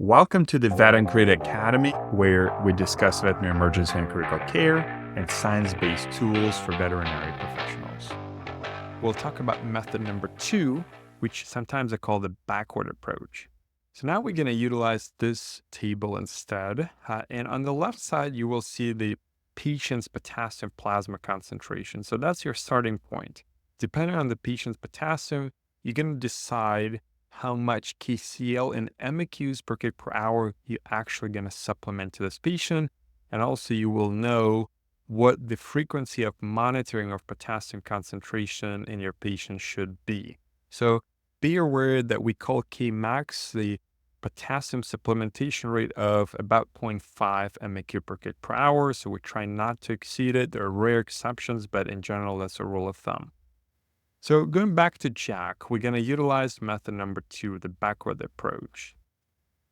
Welcome to the VetEmCRIT Academy, where we discuss veterinary emergency and critical care and science-based tools for veterinary professionals. We'll talk about method number 2, which sometimes I call the backward approach. So now we're going to utilize this table instead. And on the left side, you will see the patient's potassium plasma concentration. So that's your starting point. Depending on the patient's potassium, you're going to decide how much KCl and MEQs per kg per hour you're actually going to supplement to this patient. And also you will know what the frequency of monitoring of potassium concentration in your patient should be. So be aware that we call Kmax the potassium supplementation rate of about 0.5 MEQ per kg per hour. So we try not to exceed it. There are rare exceptions, but in general, that's a rule of thumb. So going back to Jack, we're going to utilize method number 2, the backward approach.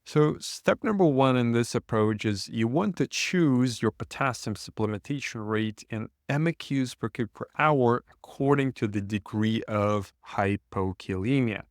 So step number 1 in this approach is you want to choose your potassium supplementation rate in MEQs per kg per hour according to the degree of hypokalemia.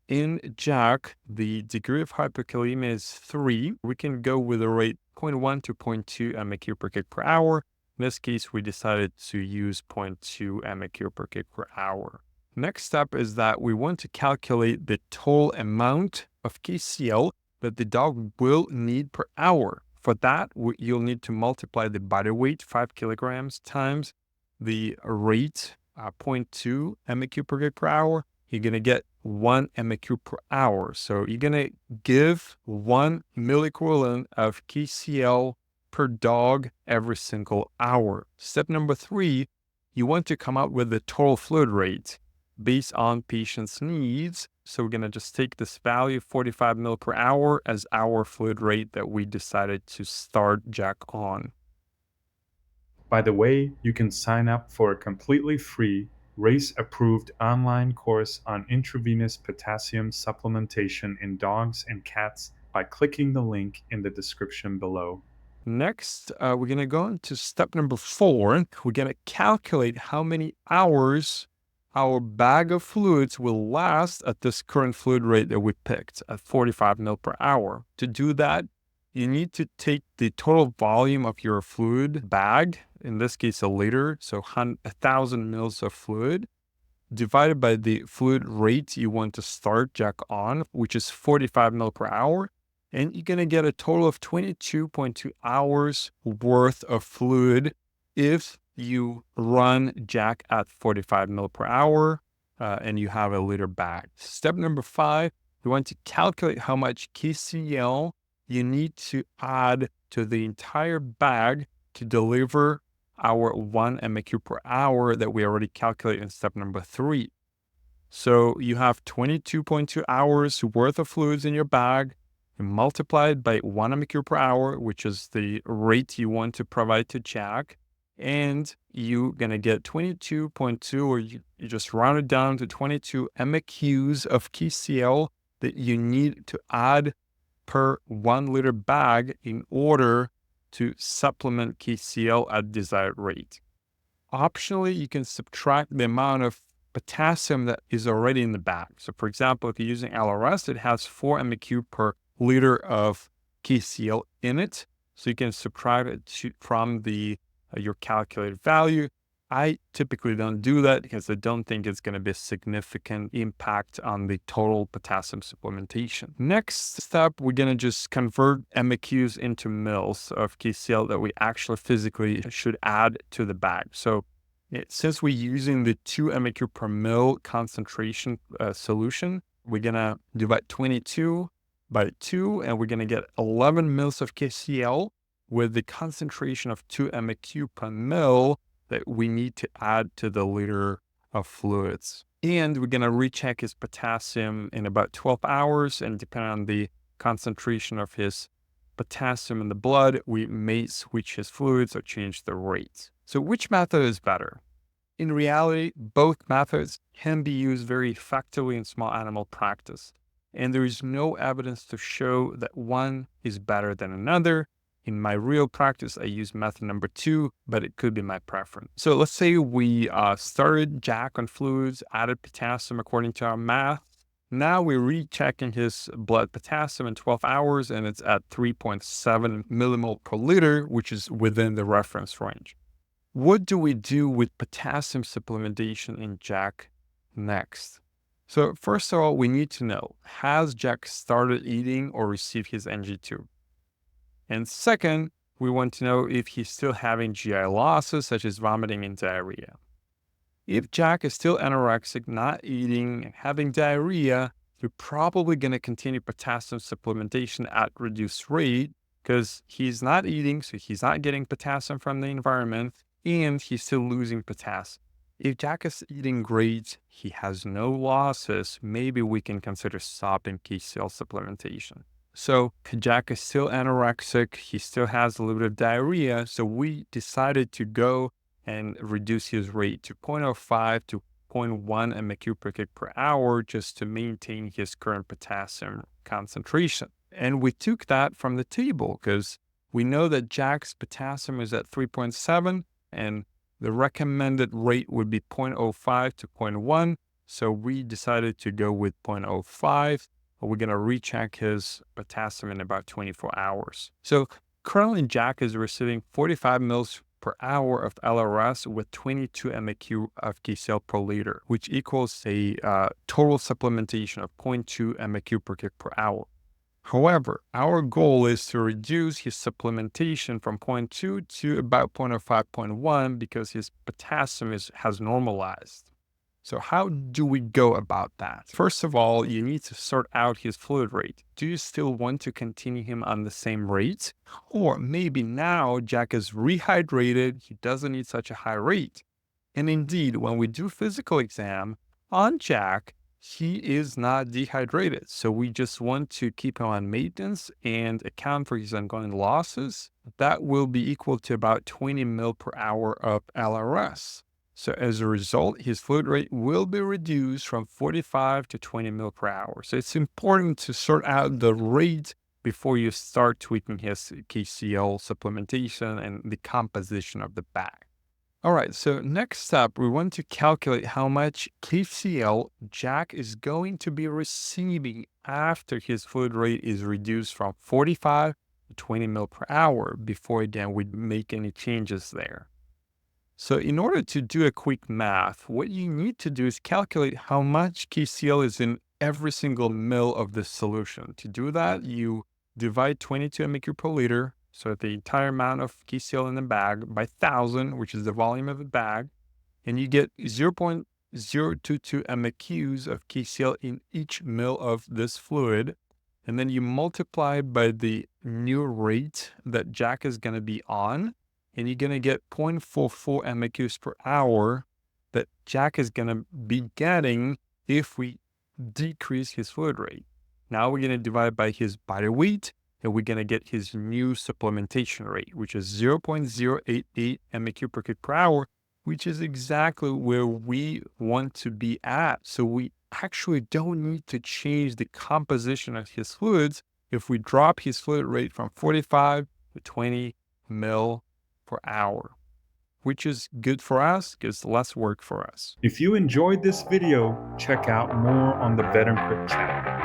In Jack, the degree of hypokalemia is 3. We can go with a rate 0.1 to 0.2 MEQ per kg per hour. In this case, we decided to use 0.2 MEQ per kg per hour. Next step is that we want to calculate the total amount of KCl that the dog will need per hour. For that, you'll need to multiply the body weight, 5 kilograms, times the rate, 0.2 MEQ per kg per hour. You're going to get 1 MEQ per hour. So you're going to give 1 milliequivalent of KCl per dog every single hour. Step number 3, you want to come up with the total fluid rate based on patient's needs. So we're going to just take this value, 45 ml per hour, as our fluid rate that we decided to start Jack on. By the way, you can sign up for a completely free, RACE-approved online course on intravenous potassium supplementation in dogs and cats by clicking the link in the description below. Next, we're going to go into step number 4. We're going to calculate how many hours our bag of fluids will last at this current fluid rate that we picked at 45 ml per hour. To do that, you need to take the total volume of your fluid bag, in this case a liter, so 1,000 mils of fluid, divided by the fluid rate you want to start Jack on, which is 45 ml per hour. And you're going to get a total of 22.2 hours worth of fluid if you run Jack at 45 ml per hour and you have a liter bag. Step number 5, you want to calculate how much KCl you need to add to the entire bag to deliver our 1 MEQ per hour that we already calculated in step number 3. So you have 22.2 hours worth of fluids in your bag, multiplied by 1 MEQ per hour, which is the rate you want to provide to Jack. And you're going to get 22.2, or you just round it down to 22 MEQs of KCl that you need to add per 1 liter bag in order to supplement KCl at desired rate. Optionally, you can subtract the amount of potassium that is already in the bag. So for example, if you're using LRS, it has 4 MEQ per liter of KCl in it. So you can subtract it from your calculated value. I typically don't do that because I don't think it's going to be a significant impact on the total potassium supplementation. Next step, we're going to just convert MEQs into mils of KCl that we actually physically should add to the bag. So since we're using the 2 MEQ per mil concentration solution, we're going to divide 22 by 2, and we're going to get 11 mils of KCl with the concentration of 2 MEQ per mil that we need to add to the liter of fluids. And we're going to recheck his potassium in about 12 hours. And depending on the concentration of his potassium in the blood, we may switch his fluids or change the rates. So which method is better? In reality, both methods can be used very effectively in small animal practice. And there is no evidence to show that one is better than another. In my real practice, I use method number 2, but it could be my preference. So let's say we started Jack on fluids, added potassium according to our math, Now we're rechecking his blood potassium in 12 hours, and it's at 3.7 millimole per liter, which is within the reference range. What do we do with potassium supplementation in Jack next? So first of all, we need to know, has Jack started eating or received his NG2? And second, we want to know if he's still having GI losses, such as vomiting and diarrhea. If Jack is still anorexic, not eating, and having diarrhea, you're probably going to continue potassium supplementation at reduced rate because he's not eating, so he's not getting potassium from the environment, and he's still losing potassium. If Jack is eating great, he has no losses, maybe we can consider stopping KCl supplementation. So Jack is still anorexic, he still has a little bit of diarrhea, so we decided to go and reduce his rate to 0.05 to 0.1 mq per kg per hour just to maintain his current potassium concentration. And we took that from the table because we know that Jack's potassium is at 3.7 and the recommended rate would be 0.05 to 0.1. So we decided to go with 0.05. We're going to recheck his potassium in about 24 hours. So currently Jack is receiving 45 mils per hour of LRS with 22 MEQ of KCl per liter, which equals a total supplementation of 0.2 MEQ per kg per hour. However, our goal is to reduce his supplementation from 0.2 to about 0.05, 0.1 because his potassium has normalized. So how do we go about that? First of all, you need to sort out his fluid rate. Do you still want to continue him on the same rate? Or maybe now Jack is rehydrated, he doesn't need such a high rate. And indeed, when we do physical exam on Jack, he is not dehydrated. So we just want to keep him on maintenance and account for his ongoing losses. That will be equal to about 20 mil per hour of LRS. So as a result, his fluid rate will be reduced from 45 to 20 mil per hour. So it's important to sort out the rate before you start tweaking his KCl supplementation and the composition of the bag. All right, so next step, we want to calculate how much KCl Jack is going to be receiving after his fluid rate is reduced from 45 to 20 mil per hour before again we make any changes there. So in order to do a quick math, what you need to do is calculate how much KCl is in every single mil of this solution. To do that, you divide 22 MEQ per liter, so the entire amount of KCl in the bag, by 1,000, which is the volume of the bag, and you get 0.022 MEQs of KCl in each mil of this fluid. And then you multiply by the new rate that Jack is going to be on, and you're going to get 0.44 MEQs per hour that Jack is going to be getting if we decrease his fluid rate. Now we're going to divide by his body weight, and we're going to get his new supplementation rate, which is 0.088 MEQ per kg per hour, which is exactly where we want to be at. So we actually don't need to change the composition of his fluids if we drop his fluid rate from 45 to 20 mil per hour, which is good for us because less work for us. If you enjoyed this video, check out more on the VetEmCRIT channel.